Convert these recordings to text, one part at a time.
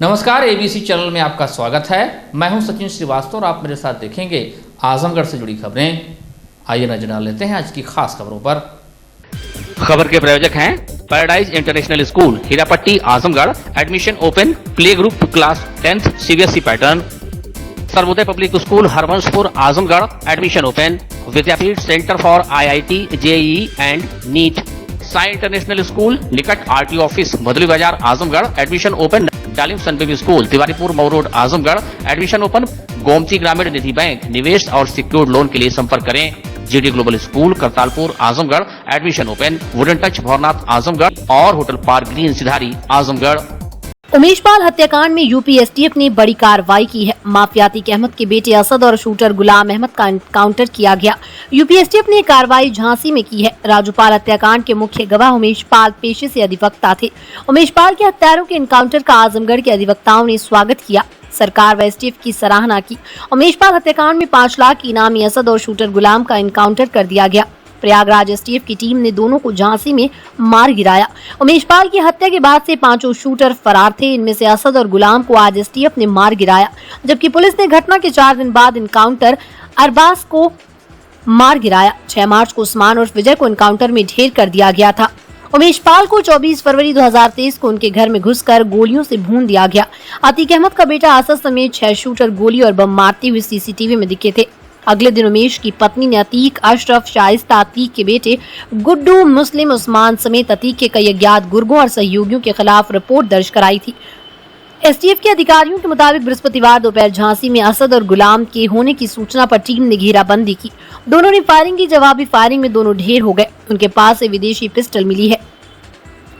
नमस्कार, ABC channel में आपका स्वागत है। मैं हूं सचिन श्रीवास्तव और आप मेरे साथ देखेंगे आजमगढ़ से जुड़ी खबरें। आइए नजर डाल लेते हैं आज की खास खबरों पर। खबर के प्रायोजक हैं Paradise International School Hirapatti Azamgarh. Admission open. Play group class 10th CBSE pattern. Sarvodaya public school Harvanshpur Azamgarh. Admission open. Vidyapeeth centre for IIT JEE and NEET. Sai international School निकट RTO office Madhuli Bazar Azamgarh. Admission open. Dalim sun baby school Tiwaripur Mau road Azamgarh. Admission open. Gomti Gramin Nidhi bank. निवेश और secured loan के लिए संपर्क करें। GD global school Kartalpur Azamgarh. Admission open. Wooden touch Bhaurnath Azamgarh और hotel park green Sidhari Azamgarh. Umesh Pal हत्याकांड में यूपी एसटीएफ ने बड़ी कार्रवाई की है। माफिया अतीक अहमद के बेटे असद और शूटर गुलाम अहमद का एनकाउंटर किया गया। यूपी एसटीएफ ने कार्रवाई झांसी में की है। राजूपाल हत्याकांड के मुख्य गवाह उमेश पाल पेशे से अधिवक्ता थे। उमेश पाल के हत्यारों के एनकाउंटर का आजमगढ़ के अधिवक्ताओं ने स्वागत किया। सरकार व एसटीएफ की सराहना की। उमेश पाल हत्याकांड में 5 लाख की इनामी असद और शूटर गुलाम का एनकाउंटर कर दिया गया। प्रयागराज एसटीएफ की टीम ने दोनों को झांसी में मार गिराया। उमेश पाल की हत्या के बाद से 5 शूटर फरार थे। इनमें से असद और गुलाम को आज एसटीएफ ने मार गिराया, जबकि पुलिस ने घटना के 4 दिन बाद एनकाउंटर अरबाज को मार गिराया। 6 मार्च को उस्मान और विजय को एनकाउंटर में ढेर कर दिया गया था। उमेश पाल को 24 फरवरी 2023 को उनके घर में घुसकर गोलियों से भून दिया गया। अतीक अहमद का बेटा असद समेत 6 शूटर गोली और बम मारते हुए सीसीटीवी में दिखे थे। अगले दिन उमेश की पत्नी ने अतीक, अशरफ, शाइस्ता, अतीक के बेटे गुड्डू, मुस्लिम, उस्मान समेत अतीक के कई अज्ञात गुर्गों और सहयोगियों के खिलाफ रिपोर्ट दर्ज कराई थी। एसटीएफ के अधिकारियों के मुताबिक बृहस्पतिवार दोपहर झांसी में असद और गुलाम के होने की सूचना पर टीम ने घेराबंदी की। दोनों ने फायरिंग की। जवाबी फायरिंग में दोनों ढेर हो गए। उनके पास से विदेशी पिस्टल मिली है।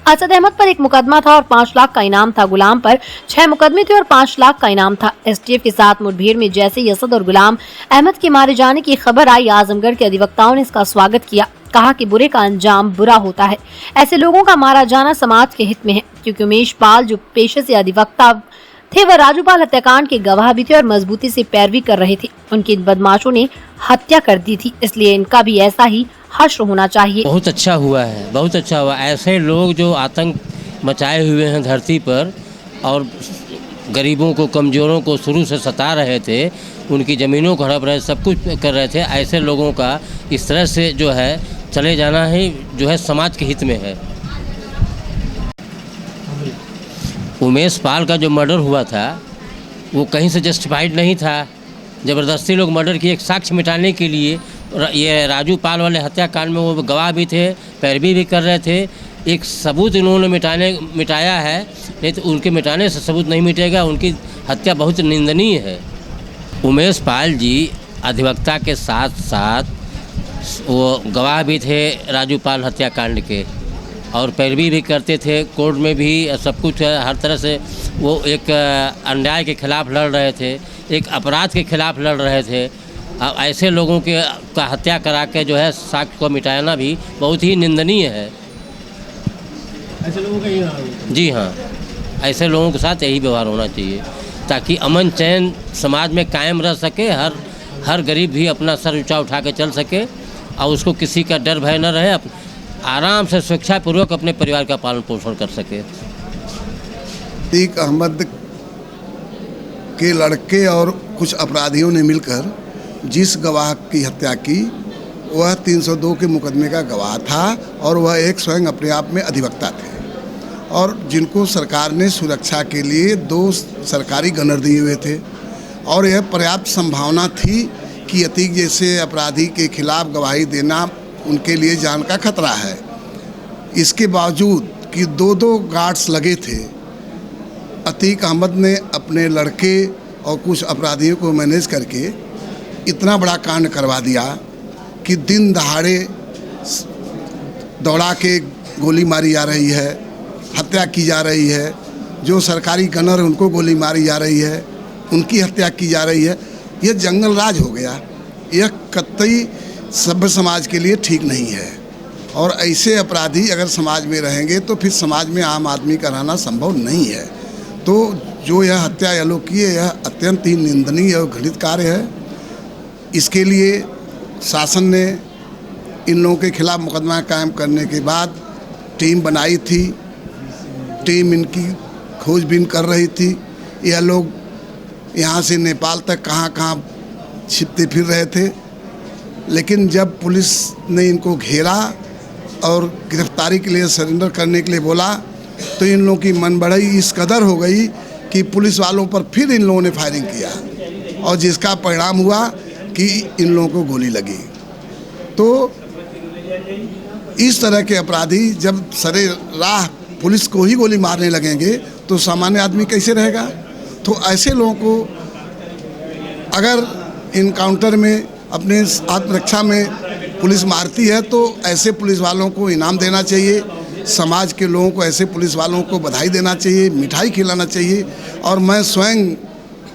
असद अहमद पर 1 मुकदमा था और 5 लाख का इनाम था। गुलाम पर 6 मुकदमे थे और 5 लाख का इनाम था। एसटीएफ के साथ मुठभेड़ में जैसे ही असद और गुलाम अहमद के मारे जाने की खबर आई, आजमगढ़ के अधिवक्ताओं ने इसका स्वागत किया। कहा कि बुरे का अंजाम बुरा होता है। ऐसे लोगों का मारा जाना समाज के हित में है, क्योंकि उमेश पाल जो पेशे से अधिवक्ता थे वह राजूपाल हत्याकांड के गवाह भी थे और मजबूती से पैरवी कर रहे थे। उनकी बदमाशों ने हत्या कर दी थी, इसलिए इनका भी ऐसा ही हश्र होना चाहिए। बहुत अच्छा हुआ है, बहुत अच्छा हुआ। ऐसे लोग जो आतंक मचाए हुए हैं धरती पर और गरीबों को, कमज़ोरों को शुरू से सता रहे थे, उनकी ज़मीनों को हड़प रहे, सब कुछ कर रहे थे, ऐसे लोगों का इस तरह से जो है चले जाना ही जो है समाज के हित में है। उमेश पाल का जो मर्डर हुआ था वो कहीं से जस्टिफाइड नहीं था। ज़बरदस्ती लोग मर्डर किए एक साक्ष्य मिटाने के लिए। ये राजू पाल वाले हत्याकांड में वो गवाह भी थे, पैरवी भी कर रहे थे। एक सबूत इन्होंने मिटाया है, नहीं तो उनके मिटाने से सबूत नहीं मिटेगा। उनकी हत्या बहुत निंदनीय है। उमेश पाल जी अधिवक्ता के साथ साथ वो गवाह भी थे राजू पाल हत्याकांड के और पैरवी भी करते थे। कोर्ट में भी सब कुछ हर तरह से वो एक अन्याय के खिलाफ लड़ रहे थे, एक अपराध के खिलाफ लड़ रहे थे। अब ऐसे लोगों के का हत्या करा के जो है साक्ष्य को मिटाना भी बहुत ही निंदनीय है। ऐसे लोगों का जी हाँ, ऐसे लोगों के साथ यही व्यवहार होना चाहिए ताकि अमन चैन समाज में कायम रह सके। हर गरीब भी अपना सर ऊंचा उठा के चल सके और उसको किसी का डर भय न रहे, आराम से स्वेच्छापूर्वक अपने परिवार का पालन पोषण कर सके। अतीक अहमद के लड़के और कुछ अपराधियों ने मिलकर जिस गवाह की हत्या की वह 302 के मुकदमे का गवाह था और वह एक स्वयं अपने आप में अधिवक्ता थे और जिनको सरकार ने सुरक्षा के लिए 2 सरकारी गनर दिए हुए थे और यह पर्याप्त संभावना थी कि अतीक जैसे अपराधी के खिलाफ गवाही देना उनके लिए जान का खतरा है। इसके बावजूद कि 2 गार्ड्स लगे थे, अतीक अहमद ने अपने लड़के और कुछ अपराधियों को मैनेज करके इतना बड़ा कांड करवा दिया कि दिन दहाड़े दौड़ा के गोली मारी जा रही है, हत्या की जा रही है। जो सरकारी गनर उनको गोली मारी जा रही है, उनकी हत्या की जा रही है। यह जंगल राज हो गया। यह कतई सभ्य समाज के लिए ठीक नहीं है और ऐसे अपराधी अगर समाज में रहेंगे तो फिर समाज में आम आदमी का रहना संभव नहीं है। तो जो यह हत्या यह लोग किए, यह अत्यंत ही निंदनीय और घृणित कार्य है। इसके लिए शासन ने इन लोगों के खिलाफ मुकदमा कायम करने के बाद टीम बनाई थी। टीम इनकी खोजबीन कर रही थी यह लोग यहाँ से नेपाल तक कहाँ कहाँ छिपते फिर रहे थे, लेकिन जब पुलिस ने इनको घेरा और गिरफ्तारी के लिए सरेंडर करने के लिए बोला तो इन लोगों की मनबड़ाई इस कदर हो गई कि पुलिस वालों पर फिर इन लोगों ने फायरिंग किया और जिसका परिणाम हुआ कि इन लोगों को गोली लगी। तो इस तरह के अपराधी जब सरे राह पुलिस को ही गोली मारने लगेंगे तो सामान्य आदमी कैसे रहेगा। तो ऐसे लोगों को अगर इनकाउंटर में अपने आत्मरक्षा में पुलिस मारती है तो ऐसे पुलिस वालों को इनाम देना चाहिए, समाज के लोगों को ऐसे पुलिस वालों को बधाई देना चाहिए, मिठाई खिलाना चाहिए। और मैं स्वयं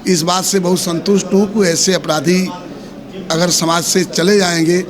इस बात से बहुत संतुष्ट हूँ कि ऐसे अपराधी अगर समाज से चले जाएंगे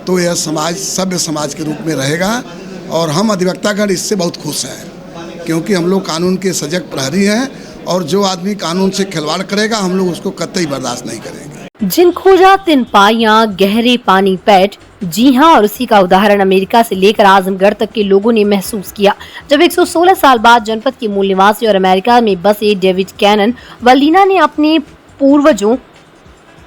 तो यह समाज सभ्य समाज के रूप में रहेगा। और हम अधिवक्तागण इससे बहुत खुश हैं क्योंकि हम लोग कानून के सजग प्रहरी हैं और जो आदमी कानून से खिलवाड़ करेगा हम लोग उसको कतई बर्दाश्त नहीं करेंगे। जिन खोजा तिन पाइयां गहरे पानी पैठ, जी हाँ, और उसी का उदाहरण अमेरिका से लेकर आजमगढ़ तक के लोगों ने महसूस किया जब 116 साल बाद जनपद के मूल निवासी और अमेरिका में बसे डेविड कैनन व लीना ने अपने पूर्वजों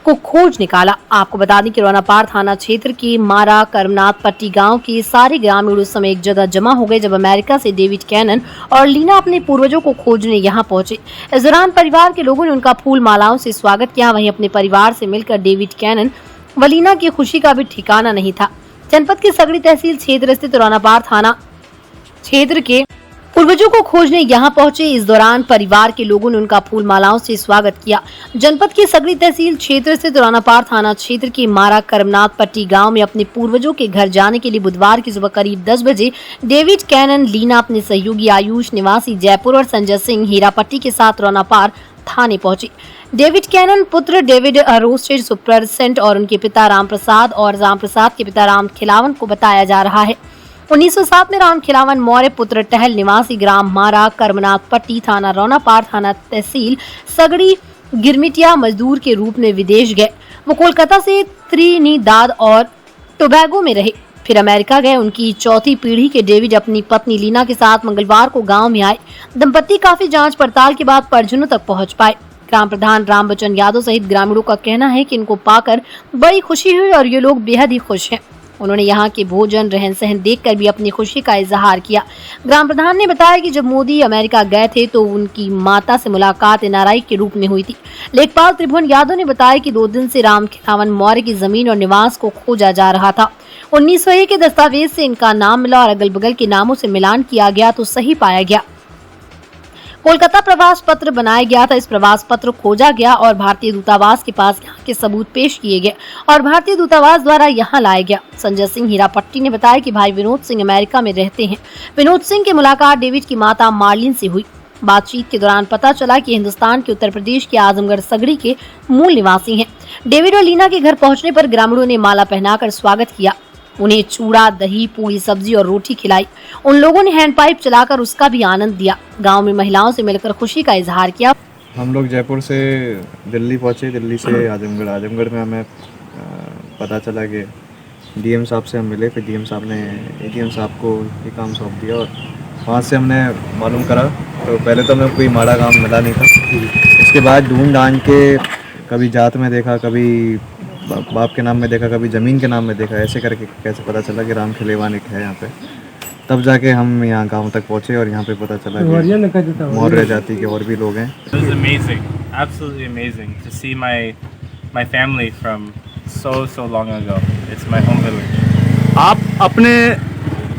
को खोज निकाला। आपको बता दें कि रोनापार थाना क्षेत्र के मारा करमनाथ पट्टी गांव के सारे ग्रामीण उस समय एक जगह जमा हो गए जब अमेरिका से डेविड कैनन और लीना अपने पूर्वजों को खोजने यहां पहुंचे। इस दौरान परिवार के लोगों ने उनका फूल मालाओं से स्वागत किया। वहीं अपने परिवार से मिलकर डेविड कैनन व लीना की खुशी का भी ठिकाना नहीं था। जनपद के सगड़ी तहसील क्षेत्र स्थित रोनापार थाना क्षेत्र के पूर्वजों को खोजने यहां पहुंचे। इस दौरान परिवार के लोगों ने उनका फूल मालाओं से स्वागत किया। जनपद के सगड़ी तहसील क्षेत्र स्थित रोनापार थाना क्षेत्र के मारा करमनाथ पट्टी गांव में अपने पूर्वजों के घर जाने के लिए बुधवार की सुबह करीब 10 बजे डेविड कैनन, लीना, अपने सहयोगी आयुष निवासी जयपुर और संजय सिंह हीरापट्टी के साथ रोनापार थाने पहुंचे। डेविड कैनन पुत्र डेविड अरोस्टेड सुपरसेंट और उनके पिता रामप्रसाद और रामप्रसाद के पिता राम खिलावन को बताया जा रहा है। 1907 में राम खिलावन मौर्य पुत्र टहल निवासी ग्राम मारा करमनाथ पट्टी थाना रोनापार थाना तहसील सगड़ी गिरमिटिया मजदूर के रूप में विदेश गए। वो कोलकाता से त्रिनिदाद और टोबैगो में रहे, फिर अमेरिका गए। उनकी चौथी पीढ़ी के डेविड अपनी पत्नी लीना के साथ मंगलवार को गांव में आए। दंपति काफी जांच पड़ताल के बाद परिजनों तक पहुंच पाए। ग्राम प्रधान राम बच्चन यादव सहित ग्रामीणों का कहना है कि इनको पाकर बड़ी खुशी हुई और ये लोग बेहद ही खुश हैं। उन्होंने यहाँ के भोजन रहन सहन देखकर भी अपनी खुशी का इजहार किया। ग्राम प्रधान ने बताया कि जब मोदी अमेरिका गए थे तो उनकी माता से मुलाकात एनआरआई के रूप में हुई थी। लेखपाल त्रिभुवन यादव ने बताया कि 2 दिन से राम खिलावन मौर्य की जमीन और निवास को खोजा जा रहा था। 1901 के दस्तावेज से इनका नाम मिला और अगल बगल के नामों से मिलान किया गया तो सही पाया गया। कोलकाता प्रवास पत्र बनाया गया था। इस प्रवास पत्र खोजा गया और भारतीय दूतावास के पास यहाँ के सबूत पेश किए गए और भारतीय दूतावास द्वारा यहाँ लाया गया। संजय सिंह हीरापट्टी ने बताया कि भाई विनोद सिंह अमेरिका में रहते हैं। विनोद सिंह की मुलाकात डेविड की माता मार्लिन से हुई। बातचीत के दौरान पता चला कि हिंदुस्तान के उत्तर प्रदेश के आजमगढ़ सगड़ी के मूल निवासी हैं। डेविड और लीना के घर पहुंचने पर ग्रामीणों ने माला पहनाकर स्वागत किया। उन्हें चूड़ा, दही, पूरी सब्जी और रोटी खिलाई। उन लोगों ने हैंडपाइप चलाकर उसका भी आनंद दिया। गांव में महिलाओं से मिलकर खुशी का इजहार किया। हम लोग जयपुर से दिल्ली पहुंचे, दिल्ली से आजमगढ़ में हमें पता चला कि डीएम साहब से हम मिले। फिर डीएम साहब ने एडीएम साहब को ये काम सौंप दिया और वहाँ से हमने मालूम करा। तो पहले तो हमें कोई माड़ा काम मिला नहीं था। उसके बाद ढूंढ ढांड के कभी जात में देखा, कभी बाप के नाम में देखा, कभी ज़मीन के नाम में देखा। ऐसे करके कैसे पता चला कि राम खिलेवान एक है यहाँ पे। तब जाके हम यहाँ गांव तक पहुँचे और यहाँ पे पता चला कि मौर्य जाति के और भी लोग हैं। It was amazing, absolutely amazing to see my family from so long ago. It's my home village. आप अपने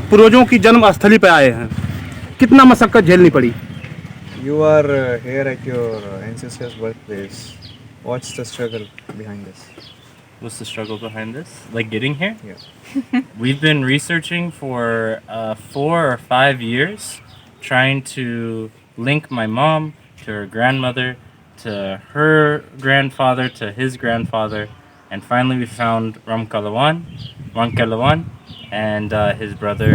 पूर्वजों की जन्म स्थली पे आए हैं, कितना मशक्कत झेलनी पड़ी? You are here at your ancestors' birthplace. What's the struggle behind this? What's the struggle behind this? Like getting here? Yeah. We've been researching for 4 or 5 years, trying to link my mom to her grandmother, to her grandfather, to his grandfather, and finally we found Ram Kalawan, and his brother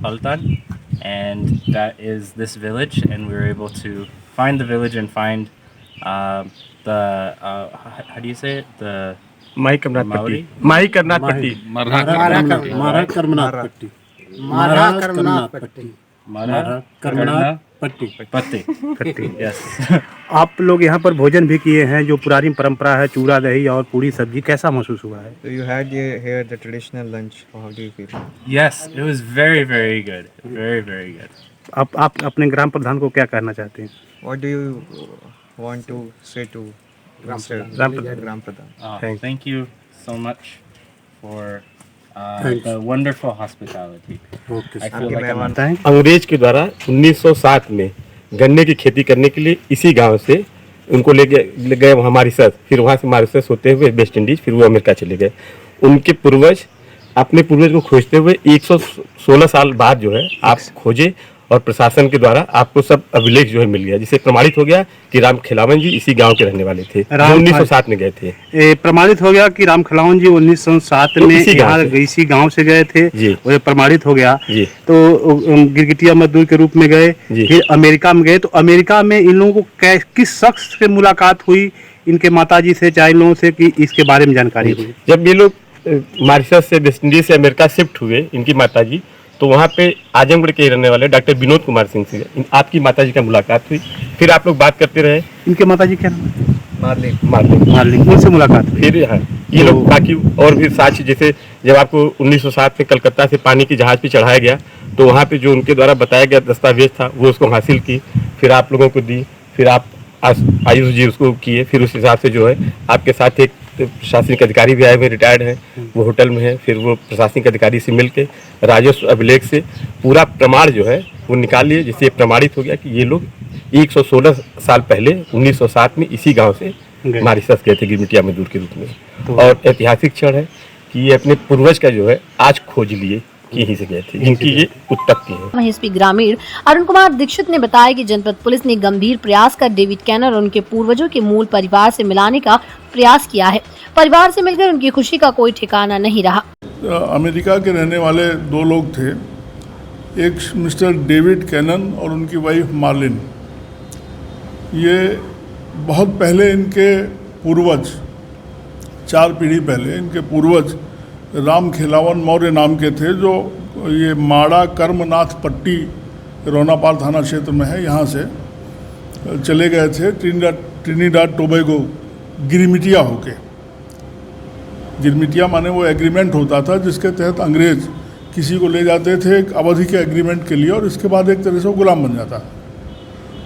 Paltan, and that is this village. And we were able to find the village and find the how do you say it? The माई करमनाथ पट्टी, माई करमनाथ पट्टी, मारा करमनाथ पट्टी, मारा करमनाथ पट्टी, मारा करमनाथ पट्टी, मारा करमनाथ पत्ते। Yes. आप लोग यहाँ पर भोजन भी किए हैं, जो पुरानी परंपरा है, चूड़ा दही और पूरी सब्जी, कैसा महसूस हुआ है? So you had here the traditional lunch. How do you feel? Yes, it was very, very good. Very, very good. आप अपने ग्राम प्रधान को क्या कहना चाहते हैं? What do you want to say to Mr. Gram Pradhan? Thank you so much for the wonderful hospitality. I feel like I'm on अंग्रेज के द्वारा 1907 में गन्ने की खेती करने के लिए इसी गांव से उनको ले गए वहाँ मॉरिशस, फिर वहाँ से मॉरिशस होते हुए वेस्ट इंडीज, फिर वो अमेरिका चले गए। उनके पूर्वज अपने पूर्वज को खोजते हुए 116 साल बाद जो है आप खोजे और प्रशासन के द्वारा आपको सब अभिलेख जो है मिल गया, जिससे प्रमाणित हो गया कि राम खिलावन जी इसी गांव के रहने वाले थे, 1907 में गए थे। प्रमाणित हो गया कि राम खिलावन जी 1907 में इसी गांव से गए थे, वो प्रमाणित हो गया। तो गिरगिटिया मजदूर के रूप में गए, फिर अमेरिका में गए। तो अमेरिका में इन लोगों को किस शख्स से मुलाकात हुई, इनके माताजी से, चाहे इन लोगों से, कि इसके बारे में जानकारी हुई? जब ये लोग मॉरिशस से वेस्ट इंडीज से अमेरिका शिफ्ट हुए, इनकी माताजी, तो वहाँ पे आजमगढ़ के रहने वाले डॉक्टर विनोद कुमार सिंह से आपकी माताजी का मुलाकात हुई। फिर आप लोग बात करते रहे। इनके माताजी क्या नाम? मार्लिन, उनसे मुलाकात हुई। फिर ये लोग बाकी और भी साक्ष्य, जैसे जब आपको 1907 में कलकत्ता से पानी की जहाज पे चढ़ाया गया, तो वहाँ पे जो उनके द्वारा बताया गया दस्तावेज था वो उसको हासिल की, फिर आप लोगों को दी, फिर आप आयुष जी उसको किए। फिर उस हिसाब से जो है आपके साथ एक प्रशासनिक अधिकारी भी आए हुए, रिटायर्ड हैं, वो होटल में है। फिर वो प्रशासनिक अधिकारी से मिलके राजस्व अभिलेख से पूरा प्रमाण जो है वो निकाल लिए, जिससे प्रमाणित हो गया कि ये लोग 116 साल पहले 1907 में इसी गांव से मॉरिशस गए थे गिरमिटिया मजदूर के रूप में। और ऐतिहासिक क्षण है कि ये अपने पूर्वज का जो है आज खोज लिए कि यहीं से गए थे, जिनकी ये उत्पत्ति है। वहीं एसपी ग्रामीण अरुण कुमार दीक्षित ने बताया कि जनपद पुलिस ने गंभीर प्रयास कर डेविड कैनर और उनके पूर्वजों के मूल परिवार से मिलाने का प्रयास किया है। परिवार से मिलकर उनकी खुशी का कोई ठिकाना नहीं रहा। अमेरिका के रहने वाले दो लोग थे, एक मिस्टर डेविड कैनन और उनकी वाइफ मार्लिन। ये बहुत पहले इनके पूर्वज, 4 पीढ़ी पहले इनके पूर्वज राम खिलावन मौर्य नाम के थे, जो ये माड़ा कर्मनाथ पट्टी रोनापाल थाना क्षेत्र में है, यहाँ से चले गए थे ट्रिनिडाद टोबैगो गिरमिटिया होके। गिरमिटिया माने वो एग्रीमेंट होता था जिसके तहत अंग्रेज किसी को ले जाते थे एक अवधि के एग्रीमेंट के लिए, और इसके बाद एक तरह से वो गुलाम बन जाता।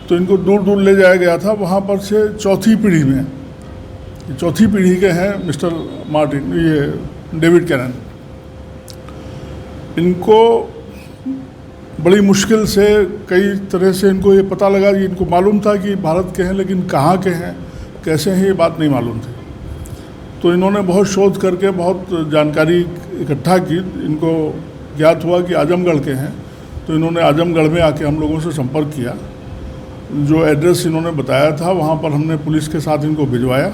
तो इनको दूर दूर ले जाया गया था। वहाँ पर से चौथी पीढ़ी में, चौथी पीढ़ी के हैं मिस्टर मार्टिन, ये डेविड कैनन। इनको बड़ी मुश्किल से कई तरह से इनको ये पता लगा कि इनको मालूम था कि भारत के हैं, लेकिन कहाँ के हैं, कैसे हैं, ये बात नहीं मालूम थी। तो इन्होंने बहुत शोध करके बहुत जानकारी इकट्ठा की। इनको ज्ञात हुआ कि आजमगढ़ के हैं, तो इन्होंने आजमगढ़ में आके हम लोगों से संपर्क किया। जो एड्रेस इन्होंने बताया था वहाँ पर हमने पुलिस के साथ इनको भिजवाया।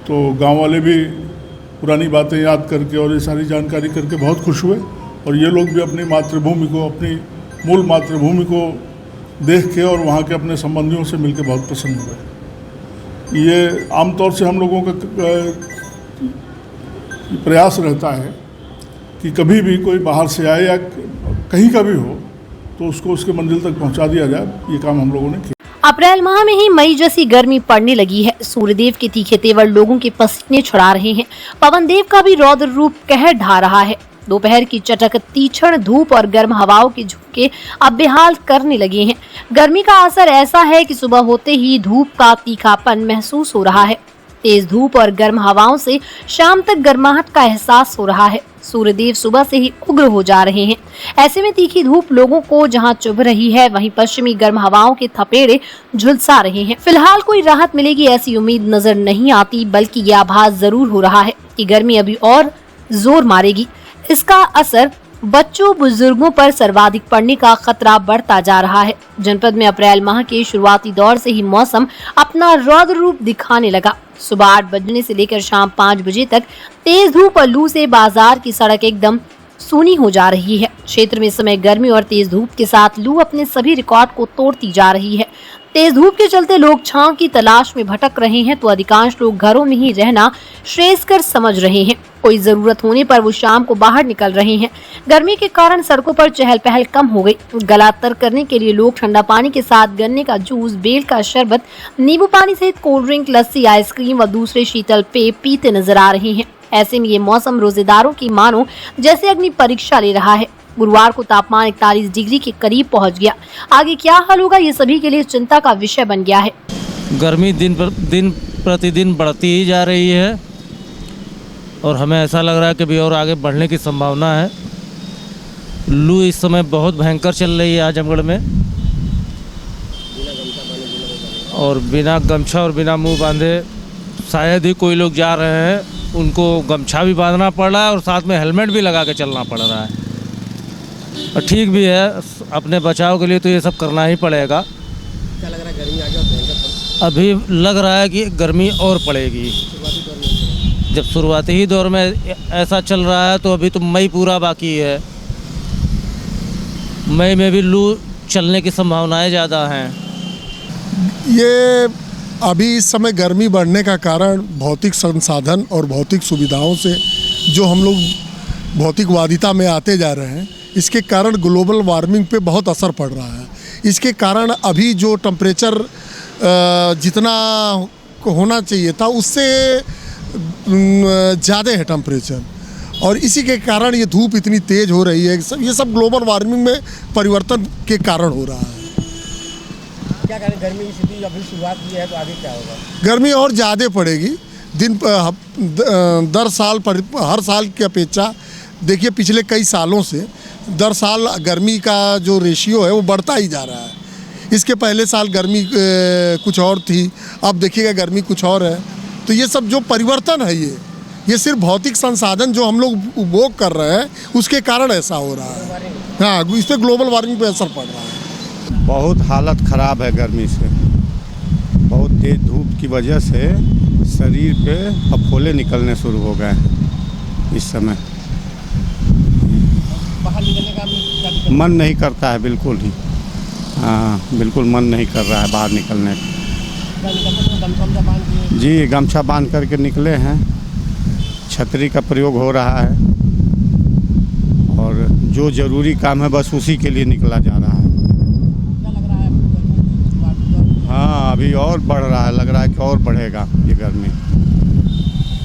तो गांव वाले भी पुरानी बातें याद करके और ये सारी जानकारी करके बहुत खुश हुए, और ये लोग भी अपनी मातृभूमि को, अपनी मूल मातृभूमि को देख के और वहाँ के अपने संबंधियों से मिलकर बहुत प्रसन्न हुए। ये आमतौर से हम लोगों का प्रयास रहता है कि कभी भी कोई बाहर से आए या कहीं का भी हो तो उसको उसके मंजिल तक पहुंचा दिया जाए। ये काम हम लोगों ने किया। अप्रैल माह में ही मई जैसी गर्मी पड़ने लगी है। सूर्यदेव के तीखे तेवर लोगों के पसीने छुड़ा रहे हैं। पवन देव का भी रौद्र रूप कहर ढा रहा है। दोपहर की चटक, तीक्ष्ण धूप और गर्म हवाओं के झोंके अब बेहाल करने लगे हैं। गर्मी का असर ऐसा है कि सुबह होते ही धूप का तीखापन महसूस हो रहा है। तेज धूप और गर्म हवाओं से शाम तक गर्माहट का एहसास हो रहा है। सूर्यदेव सुबह से ही उग्र हो जा रहे हैं। ऐसे में तीखी धूप लोगों को जहां चुभ रही है, वहीं पश्चिमी गर्म हवाओं के थपेड़े झुलसा रहे हैं। फिलहाल कोई राहत मिलेगी ऐसी उम्मीद नजर नहीं आती, बल्कि यह आभास जरूर हो रहा है कि गर्मी अभी और जोर मारेगी। इसका असर बच्चों बुजुर्गों पर सर्वाधिक पड़ने का खतरा बढ़ता जा रहा है। जनपद में अप्रैल माह के शुरुआती दौर से ही मौसम अपना रौद्र रूप दिखाने लगा। सुबह 8 बजने से लेकर शाम 5 बजे तक तेज धूप और लू से बाजार की सड़क एकदम सूनी हो जा रही है। क्षेत्र में इस समय गर्मी और तेज धूप के साथ लू अपने सभी रिकॉर्ड को तोड़ती जा रही है। तेज धूप के चलते लोग छांव की तलाश में भटक रहे हैं तो अधिकांश लोग घरों में ही रहना श्रेयस्कर समझ रहे हैं। कोई जरूरत होने पर वो शाम को बाहर निकल रहे हैं। गर्मी के कारण सड़कों पर चहल पहल कम हो गई। गला तर करने के लिए लोग ठंडा पानी के साथ गन्ने का जूस, बेल का शरबत, नींबू पानी सहित कोल्ड ड्रिंक, लस्सी, आइसक्रीम व दूसरे शीतल पेय पीते नजर आ रहे हैं। ऐसे में ये मौसम रोजेदारों की मानो जैसे अग्नि परीक्षा ले रहा है। गुरुवार को तापमान 41 डिग्री के करीब पहुंच गया। आगे क्या हाल होगा ये सभी के लिए चिंता का विषय बन गया है। गर्मी दिन प्रतिदिन बढ़ती ही जा रही है और हमें ऐसा लग रहा है कि भी और आगे बढ़ने की संभावना है। लू इस समय बहुत भयंकर चल रही है आजमगढ़ में और बिना गमछा और बिना मुंह बांधे शायद ही कोई लोग जा रहे हैं। उनको गमछा भी बांधना पड़ रहा है और साथ में हेलमेट भी लगा के चलना पड़ रहा है। और ठीक भी है, अपने बचाव के लिए तो ये सब करना ही पड़ेगा। क्या लग रहा है, गर्मी आगे अभी लग रहा है कि गर्मी और पड़ेगी। जब शुरुआती ही दौर में ऐसा चल रहा है तो अभी तो मई पूरा बाकी है। मई में भी लू चलने की संभावनाएं ज़्यादा हैं। ये अभी इस समय गर्मी बढ़ने का कारण भौतिक संसाधन और भौतिक सुविधाओं से जो हम लोग भौतिकवादिता में आते जा रहे हैं, इसके कारण ग्लोबल वार्मिंग पे बहुत असर पड़ रहा है। इसके कारण अभी जो टेम्परेचर जितना होना चाहिए था उससे ज़्यादा है टेम्परेचर, और इसी के कारण ये धूप इतनी तेज़ हो रही है। ये सब ग्लोबल वार्मिंग में परिवर्तन के कारण हो रहा है। क्या करें, गर्मी की स्थिति अभी शुरुआत की है तो आगे क्या होगा? गर्मी और ज़्यादा पड़ेगी दर साल पर, हर साल की अपेक्षा। देखिए पिछले कई सालों से दर साल गर्मी का जो रेशियो है वो बढ़ता ही जा रहा है। इसके पहले साल गर्मी कुछ और थी, अब देखिएगा गर्मी कुछ और है। तो ये सब जो परिवर्तन है ये सिर्फ भौतिक संसाधन जो हम लोग उपभोग कर रहे हैं उसके कारण ऐसा हो रहा है। हाँ, इस पर ग्लोबल वार्मिंग पे असर पड़ रहा है। बहुत हालत ख़राब है गर्मी से। बहुत तेज़ धूप की वजह से शरीर पे फफोले निकलने शुरू हो गए। इस समय बाहर निकलने का मन नहीं करता है, बिल्कुल ही। हाँ, बिल्कुल मन नहीं कर रहा है बाहर निकलने का। जी, गमछा बांध करके निकले हैं। छतरी का प्रयोग हो रहा है और जो ज़रूरी काम है बस उसी के लिए निकला जा रहा है। क्या लग रहा है? हाँ, अभी और बढ़ रहा है, लग रहा है कि और बढ़ेगा ये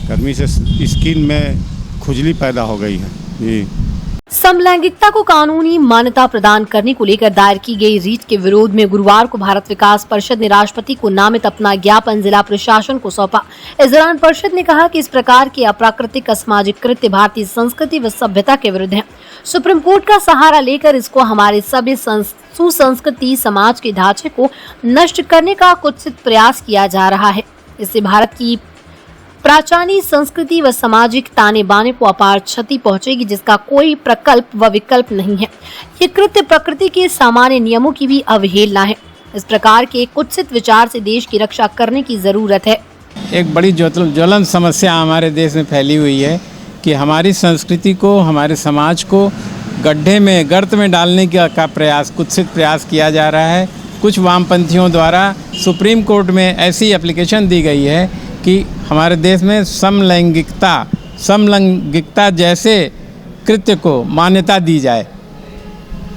गर्मी से स्किन में खुजली पैदा हो गई है। जी, समलैंगिकता को कानूनी मान्यता प्रदान करने को लेकर दायर की गई रीट के विरोध में गुरुवार को भारत विकास परिषद ने राष्ट्रपति को नामित अपना ज्ञापन जिला प्रशासन को सौंपा। इस दौरान परिषद ने कहा कि इस प्रकार के अप्राकृतिक असामाजिक कृत्य भारतीय संस्कृति व सभ्यता के विरुद्ध हैं। सुप्रीम कोर्ट का सहारा लेकर इसको हमारे सभ्य सुसंस्कृति समाज के ढांचे को नष्ट करने का कुत्सित प्रयास किया जा रहा है। इससे भारत की प्राचीन संस्कृति व सामाजिक ताने बाने को अपार क्षति पहुंचेगी, जिसका कोई प्रकल्प व विकल्प नहीं है। ये कृत्य प्रकृति के सामान्य नियमों की भी अवहेलना है। इस प्रकार के कुत्सित विचार से देश की रक्षा करने की जरूरत है। एक बड़ी ज्वलंत समस्या हमारे देश में फैली हुई है कि हमारी संस्कृति को, हमारे समाज को गड्ढे में, गर्त में डालने का प्रयास, कुत्सित प्रयास किया जा रहा है। कुछ वामपंथियों द्वारा सुप्रीम कोर्ट में ऐसी एप्लीकेशन दी गई है कि हमारे देश में समलैंगिकता जैसे कृत्य को मान्यता दी जाए।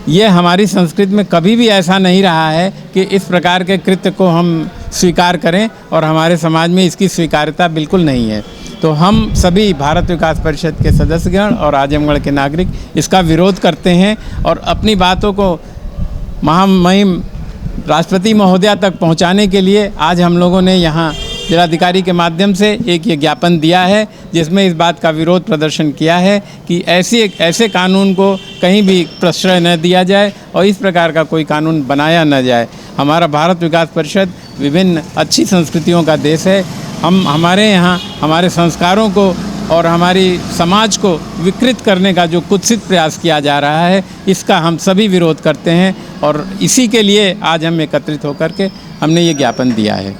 ये हमारी संस्कृति में कभी भी ऐसा नहीं रहा है कि इस प्रकार के कृत्य को हम स्वीकार करें, और हमारे समाज में इसकी स्वीकार्यता बिल्कुल नहीं है। तो हम सभी भारत विकास परिषद के सदस्यगण और आजमगढ़ के नागरिक इसका विरोध करते हैं और अपनी बातों को महामहिम राष्ट्रपति महोदया तक पहुंचाने के लिए आज हम लोगों ने यहाँ जिलाधिकारी के माध्यम से एक ये ज्ञापन दिया है, जिसमें इस बात का विरोध प्रदर्शन किया है कि ऐसे कानून को कहीं भी प्रश्रय न दिया जाए और इस प्रकार का कोई कानून बनाया न जाए। हमारा भारत विकास परिषद विभिन्न अच्छी संस्कृतियों का देश है। हमारे यहाँ हमारे संस्कारों को और हमारी समाज को विकृत करने का जो कुत्सित प्रयास किया जा रहा है, इसका हम सभी विरोध करते हैं और इसी के लिए आज हम एकत्रित होकर के हमने ये ज्ञापन दिया है।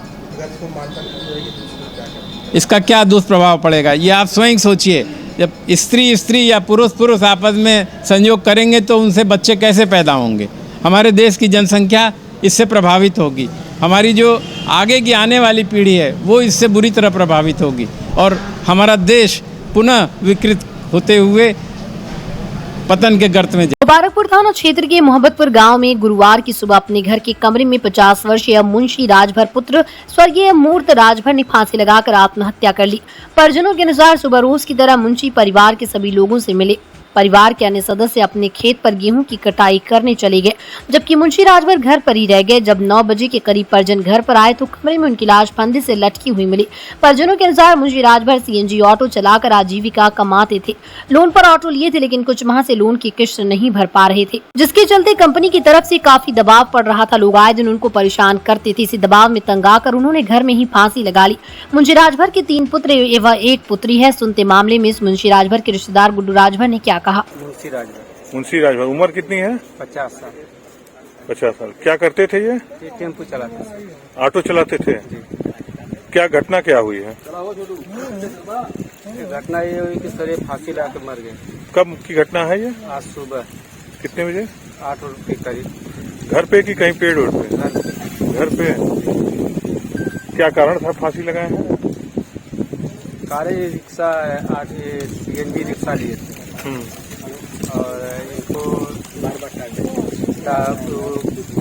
इसका क्या दुष्प्रभाव पड़ेगा ये आप स्वयं सोचिए। जब स्त्री या पुरुष आपस में संयोग करेंगे तो उनसे बच्चे कैसे पैदा होंगे? हमारे देश की जनसंख्या इससे प्रभावित होगी। हमारी जो आगे की आने वाली पीढ़ी है वो इससे बुरी तरह प्रभावित होगी और हमारा देश पुनः विकृत होते हुए पतन के गर्त में मुबारकपुर थाना क्षेत्र के मोहब्बतपुर गांव में गुरुवार की सुबह अपने घर के कमरे में 50 वर्षीय मुंशी राजभर पुत्र स्वर्गीय मूर्त राजभर ने फांसी लगाकर आत्महत्या कर ली। परिजनों के अनुसार सुबह रोज की तरह मुंशी परिवार के सभी लोगों से मिले। परिवार के अन्य सदस्य अपने खेत पर गेहूं की कटाई करने चले गए, जबकि मुंशी राजभर घर पर ही रह गए। जब 9 बजे के करीब परिजन घर पर आए तो कमरे में उनकी लाश फंदे से लटकी हुई मिली। परिजनों के अनुसार मुंशी राजभर सीएनजी ऑटो चलाकर आजीविका कमाते थे। लोन पर ऑटो लिए थे, लेकिन कुछ माह से लोन की किश्त नहीं भर पा रहे थे, जिसके चलते कंपनी की तरफ से काफी दबाव पड़ रहा था। लोग आए दिन उनको परेशान करते थे। इसी दबाव में तंग आकर उन्होंने घर में ही फांसी लगा ली। मुंशी राजभर के 3 पुत्र एवं 1 पुत्री है। सुनते मामले में इस मुंशी राजभर के रिश्तेदार गुड्डू राजभर ने क्या कहा। मुंशी राजभर उम्र कितनी है? 50 साल। 50 साल। क्या करते थे ये? टेम्पो चलाते थे। ऑटो चलाते थे। क्या घटना क्या हुई है? घटना ये हुई कि सर फांसी लगा के मर गए। कब की घटना है ये? आज सुबह। कितने बजे? 8 के करीब। घर पे कि कहीं पेड़ उड़ पे? घर पे। क्या कारण था फांसी लगाए हैं? कार रिक्शा 8 CNG रिक्शा लिए थे और इनको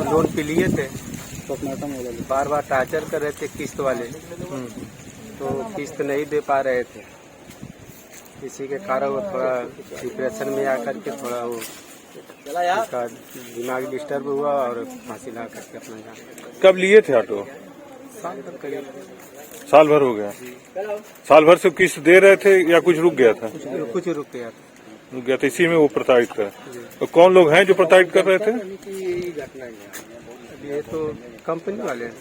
लोन पे लिए थे, बार बार टार्चर कर रहे थे किस्त वाले, तो किस्त नहीं दे पा रहे थे। इसी के कारण वो थोड़ा डिप्रेशन में आकर के थोड़ा वो उसका दिमाग डिस्टर्ब हुआ और फांसी लगा करके अपना जान। कब लिए थे ऑटो? साल भर करीब। साल भर हो गया। साल भर से किस्त दे रहे थे या कुछ रुक गया था? कुछ रुक गया था। रुक गया था, इसी में वो प्रताड़ित था। तो कौन लोग हैं जो प्रताड़ित कर रहे थे? ये तो कंपनी वाले हैं।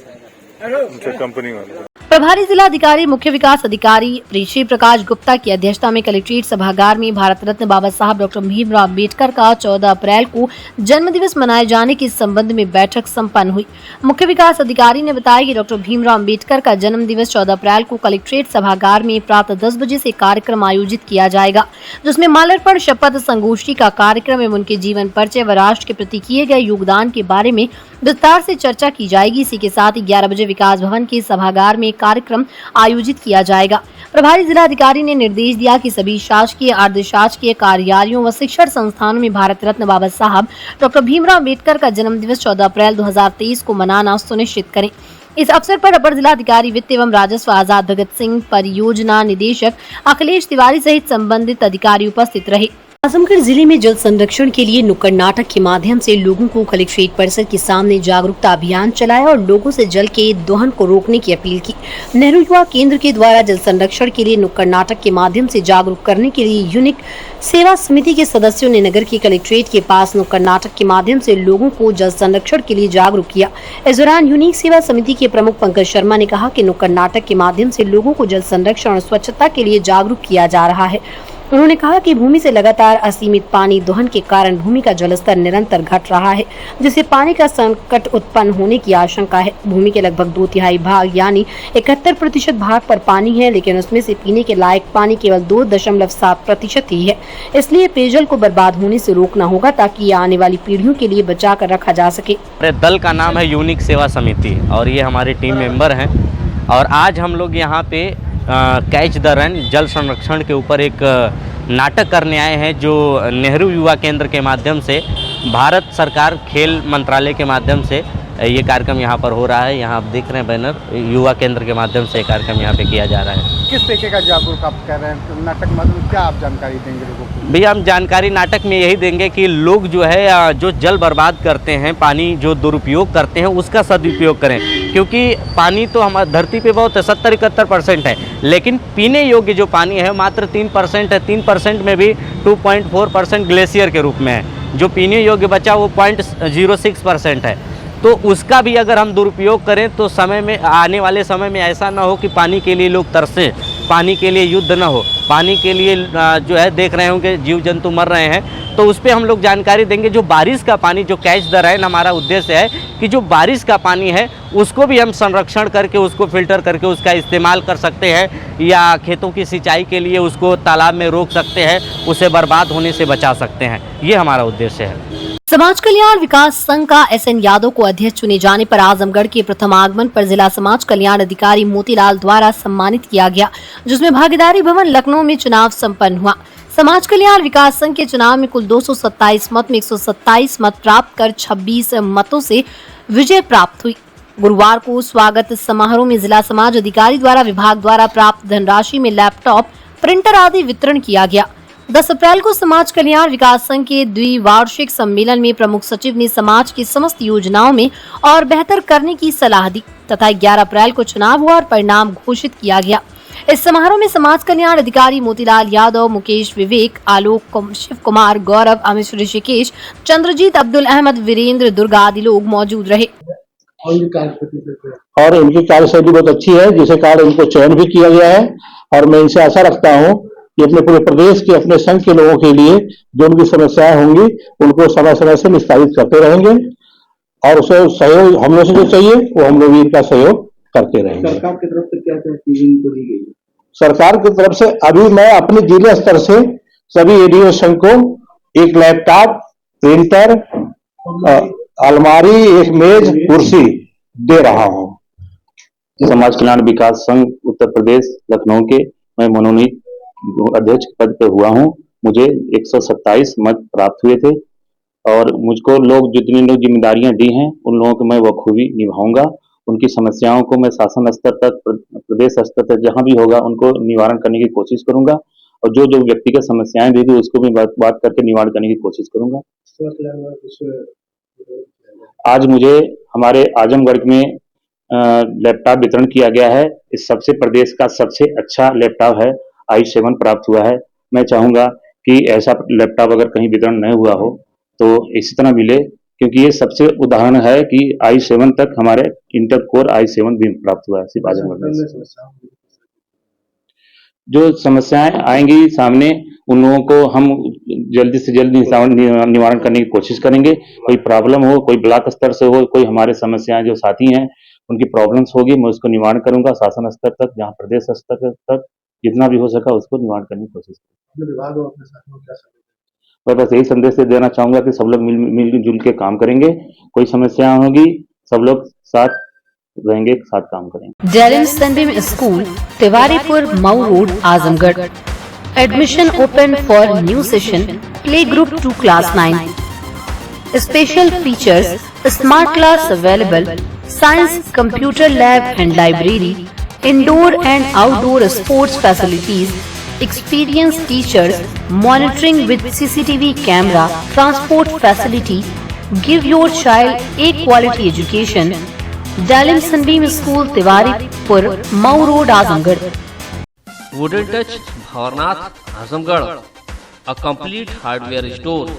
अच्छा, कंपनी वाले। प्रभारी जिलाधिकारी मुख्य विकास अधिकारी श्री प्रकाश गुप्ता की अध्यक्षता में कलेक्ट्रेट सभागार में भारत रत्न बाबा साहब डॉक्टर भीमराव अम्बेडकर का 14 अप्रैल को जन्म दिवस मनाए जाने के संबंध में बैठक संपन्न हुई। मुख्य विकास अधिकारी ने बताया कि डॉक्टर भीमराव अम्बेडकर का जन्म दिवस 14 अप्रैल को कलेक्ट्रेट सभागार में प्रातः 10 बजे से कार्यक्रम आयोजित किया जाएगा, जिसमें माल्यार्पण, शपथ, संगोष्ठी का कार्यक्रम एवं उनके जीवन परिचय व राष्ट्र के प्रति किए गए योगदान के बारे में विस्तार से चर्चा की जाएगी। इसी के साथ ही 11 बजे विकास भवन के सभागार में कार्यक्रम आयोजित किया जाएगा। प्रभारी जिलाधिकारी ने निर्देश दिया कि सभी शासकीय, अर्धशासकीय कार्यालयों व शिक्षण संस्थानों में भारत रत्न बाबा साहब डॉक्टर भीमराव अम्बेडकर का जन्म दिवस 14 अप्रैल 2023 को मनाना सुनिश्चित करें। इस अवसर पर अपर जिलाधिकारी वित्त एवं राजस्व आजाद भगत सिंह, परियोजना निदेशक अखिलेश तिवारी सहित संबंधित अधिकारी उपस्थित रहे। आजमगढ़ जिले में जल संरक्षण के लिए नुक्कड़ नाटक के माध्यम से लोगों को कलेक्ट्रेट परिसर के सामने जागरूकता अभियान चलाया और लोगों से जल के दोहन को रोकने की अपील की। नेहरू युवा केंद्र के द्वारा जल संरक्षण के लिए नुक्कड़ नाटक के माध्यम से जागरूक करने के लिए यूनिक सेवा समिति के सदस्यों ने नगर के कलेक्ट्रेट के पास नुक्कड़ नाटक के माध्यम से लोगों को जल संरक्षण के लिए जागरूक किया। इस दौरान यूनिक सेवा समिति के प्रमुख पंकज शर्मा ने कहा कि नुक्कड़ नाटक के माध्यम से लोगों को जल संरक्षण और स्वच्छता के लिए जागरूक किया जा रहा है। उन्होंने कहा कि भूमि से लगातार असीमित पानी दोहन के कारण भूमि का जलस्तर निरंतर घट रहा है, जिससे पानी का संकट उत्पन्न होने की आशंका है। भूमि के लगभग 2/3 भाग यानी 71% भाग पर पानी है, लेकिन उसमें से पीने के लायक पानी केवल 2.7% ही है। इसलिए पेयजल को बर्बाद होने से रोकना होगा ताकि आने वाली पीढ़ियों के लिए बचा कर रखा जा सके। दल का नाम है यूनिक सेवा समिति और ये हमारे टीम मेंबर हैं और आज हम लोग यहाँ पे कैच द रन जल संरक्षण के ऊपर एक नाटक करने आए हैं, जो नेहरू युवा केंद्र के माध्यम से भारत सरकार खेल मंत्रालय के माध्यम से ये कार्यक्रम यहाँ पर हो रहा है। यहाँ आप देख रहे हैं बैनर, युवा केंद्र के माध्यम से कार्यक्रम यहाँ पे किया जा रहा है। किस तरीके का जागरूक आप कर रहे हैं नाटक में, क्या आप जानकारी देंगे लोगों को? भैया हम जानकारी नाटक में यही देंगे कि लोग जो है जो जल बर्बाद करते हैं, पानी जो दुरुपयोग करते हैं उसका सदुपयोग करें, क्योंकि पानी तो हमारी धरती पे बहुत 70-71% है, लेकिन पीने योग्य जो पानी है मात्र 3% है। 3% में भी 2.4% ग्लेशियर के रूप में है, जो पीने योग्य बचा वो 0.06% है। तो उसका भी अगर हम दुरुपयोग करें तो समय में, आने वाले समय में ऐसा ना हो कि पानी के लिए लोग तरसें, पानी के लिए युद्ध ना हो, पानी के लिए जो है देख रहे होंगे जीव जंतु मर रहे हैं, तो उस पर हम लोग जानकारी देंगे। जो बारिश का पानी, जो कैच द रेन हमारा उद्देश्य है कि जो बारिश का पानी है उसको भी हम संरक्षण करके, उसको फिल्टर करके उसका इस्तेमाल कर सकते हैं, या खेतों की सिंचाई के लिए उसको तालाब में रोक सकते हैं, उसे बर्बाद होने से बचा सकते हैं। ये हमारा उद्देश्य है। समाज कल्याण विकास संघ का SN यादव को अध्यक्ष चुने जाने पर आजमगढ़ के प्रथम आगमन पर जिला समाज कल्याण अधिकारी मोतीलाल द्वारा सम्मानित किया गया, जिसमें भागीदारी भवन लखनऊ में चुनाव संपन्न हुआ। समाज कल्याण विकास संघ के चुनाव में कुल 227 मत में 127 मत प्राप्त कर 26 मतों से विजय प्राप्त हुई। गुरुवार को स्वागत समारोह में जिला समाज अधिकारी द्वारा विभाग द्वारा प्राप्त धनराशि में लैपटॉप, प्रिंटर आदि वितरण किया गया। 10 अप्रैल को समाज कल्याण विकास संघ के द्विवार्षिक सम्मेलन में प्रमुख सचिव ने समाज की समस्त योजनाओं में और बेहतर करने की सलाह दी तथा 11 अप्रैल को चुनाव हुआ और परिणाम घोषित किया गया। इस समारोह में समाज कल्याण अधिकारी मोतीलाल यादव, मुकेश विवेक, आलोक, शिव कुमार, गौरव, अमित, ऋषिकेश, चंद्रजीत, अब्दुल अहमद, वीरेंद्र, दुर्गा आदि लोग मौजूद रहे। और इनकी कार्यशैली बहुत अच्छी है, जिसके कारण इनको चयन भी किया गया है और मैं इनसे आशा रखता हूँ कि अपने पूरे प्रदेश के अपने संघ के लोगों के लिए जो उनकी समस्याएं होंगी उनको समय समय से निस्तारित करते रहेंगे और उसे सहयोग हम लोग से जो चाहिए वो हम लोग भी इनका सहयोग करते रहेंगे। सरकार की तरफ से क्या चीज इनको दी गई? सरकार की तरफ से अभी मैं अपने जिले स्तर से सभी ADO संघ को एक लैपटॉप, प्रिंटर, अलमारी, एक मेज, कुर्सी दे रहा हूँ। समाज कल्याण विकास संघ उत्तर प्रदेश लखनऊ के मैं मनोनीत अध्यक्ष पद पे हुआ हूँ। मुझे 127 मत प्राप्त हुए थे और मुझको लोग जितनी लोग जिम्मेदारियां दी हैं उन लोगों को मैं बखूबी निभाऊंगा। उनकी समस्याओं को मैं शासन स्तर तक, प्रदेश स्तर तक जहां भी होगा उनको निवारण करने की कोशिश करूंगा और जो जो व्यक्तिगत समस्याएं भी उसको भी बात करके निवारण करने की कोशिश करूंगा। आज मुझे हमारे आजमगढ़ में लैपटॉप वितरण किया गया है। इस सबसे प्रदेश का सबसे अच्छा लैपटॉप है, i7 प्राप्त हुआ है। मैं चाहूंगा कि ऐसा लैपटॉप अगर कहीं वितरण नहीं हुआ हो तो इसी तरह मिले, क्योंकि ये सबसे उदाहरण है कि i7 तक हमारे इंटर कोर i7 भी प्राप्त हुआ है सिर्फ आजमगढ़ में। जो समस्याएं आएंगी सामने उन लोगों को हम जल्दी से जल्दी निवारण करने की कोशिश करेंगे। कोई प्रॉब्लम हो, कोई ब्लॉक स्तर से हो, कोई हमारे समस्याएं जो साथी हैं उनकी प्रॉब्लम्स होगी, मैं उसको निवारण करूंगा शासन स्तर तक, जहाँ प्रदेश स्तर तक जितना भी हो सका उसको निवारण करने की कोशिश करेंगे। बस यही संदेश देना चाहूंगा कि सब लोग मिलजुल के काम करेंगे। कोई समस्या होगी सब लोग साथ रहेंगे, साथ काम करेंगे। Dalim sunbeam school, Tiwaripur, Mau road, Azamgarh. Admission open for new session, play group to class 9। Special features, smart class available, science, computer lab and library, indoor and outdoor sports facilities, experienced teachers, monitoring with CCTV camera, transport facility. Give your child a quality education. Dalim Sunbeam School, Tiwaripur, Mau Road, Azamgarh. Wooden touch Bhawarnath Azamgarh, a complete hardware store.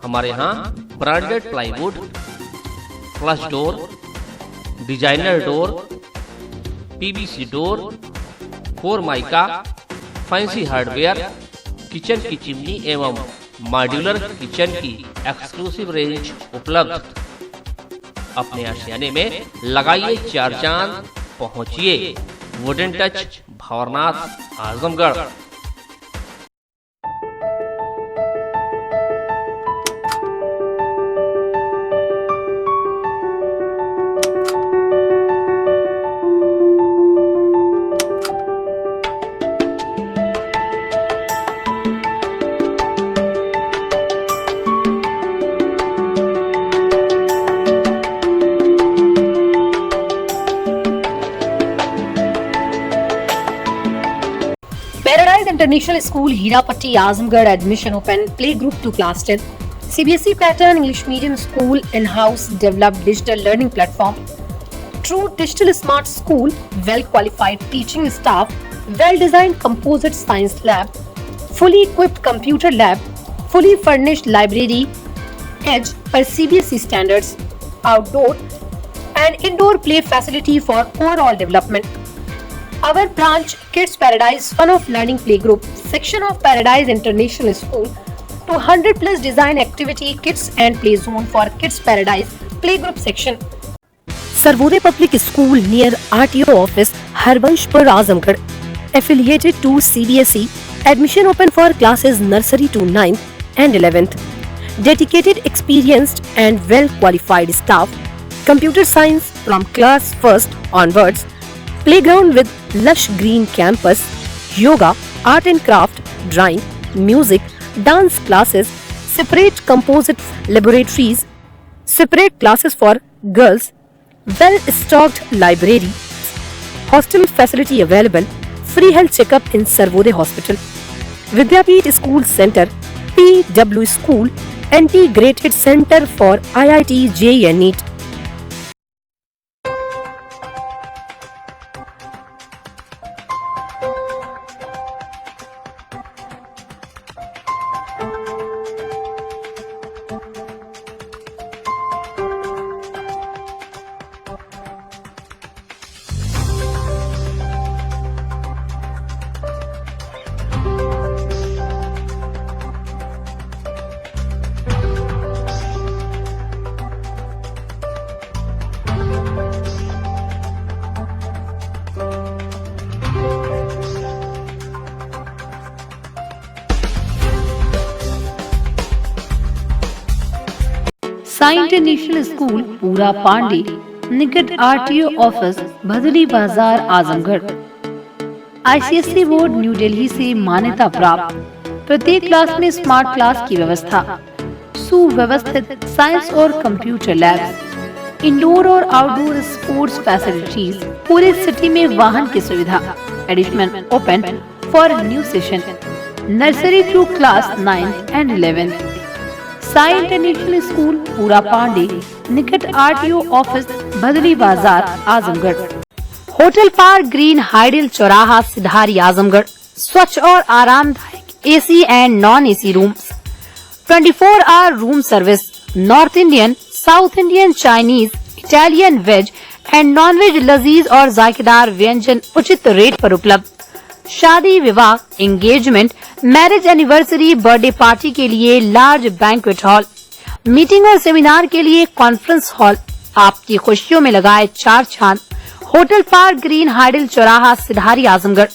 हमारे यहाँ branded plywood, flush door, designer door, PVC door, 4 mica, fancy hardware, kitchen की chimney एवं modular kitchen की exclusive range उपलब्ध। अपने आशियाने में लगाइए 4 चांद, पहुंचिए wooden touch Bhawarnath Azamgarh. Paradise International School, Hirapatti, Azamgarh. Admission open. Play group to class 10. CBSE pattern English medium school, in-house developed digital learning platform. True digital smart school, well qualified teaching staff, well designed composite science lab, fully equipped computer lab, fully furnished library, edge per CBSE standards, outdoor and indoor play facility for overall development. Our branch Kids Paradise Fun of Learning Playgroup section of Paradise International School, 200 plus design activity kits and play zone for Kids Paradise Playgroup section. Sarvodaya Public School near RTO office, Harbanshpur, Azamgarh. Affiliated to CBSE. Admission open for classes nursery to 9th and 11th. dedicated, experienced and well-qualified staff, computer science from class 1st onwards, playground with lush green campus, yoga, art and craft, drawing, music, dance classes, separate composite laboratories, separate classes for girls, well-stocked library, hostel facility available, free health checkup in Sarvodaya Hospital, Vidyapeeth School Center, PW School, Integrated Center for IIT JEE and NEET. Sai international school Pura Pandey निकट RTO office Bhadli Bazar Azamgarh. ICSE board new Delhi से मान्यता प्राप्त, प्रत्येक class में smart class की व्यवस्था, सुव्यवस्थित science और कंप्यूटर लैब्स, इंडोर और आउटडोर स्पोर्ट्स फैसिलिटीज, पूरे सिटी में वाहन की सुविधा, admission open for new session, nursery to class 9 and 11। Sai international school Pura Pandey निकट RTO office Bhadli Bazar Azamgarh. Hotel park green hydel चौराहा सिधारी आजमगढ़। स्वच्छ और आरामदायक AC and non AC rooms, 24 hour room service, north Indian, south Indian, Chinese, Italian, veg and non veg लजीज और जायकेदार व्यंजन उचित rate पर उपलब्ध। शादी विवाह, engagement, marriage anniversary, birthday party के लिए लार्ज बैंक्वेट हॉल, मीटिंग और सेमिनार के लिए कॉन्फ्रेंस हॉल, आपकी खुशियों में लगाए 4 चांद। होटल पार्क ग्रीन हाइडल चौराहा सिधारी आजमगढ़।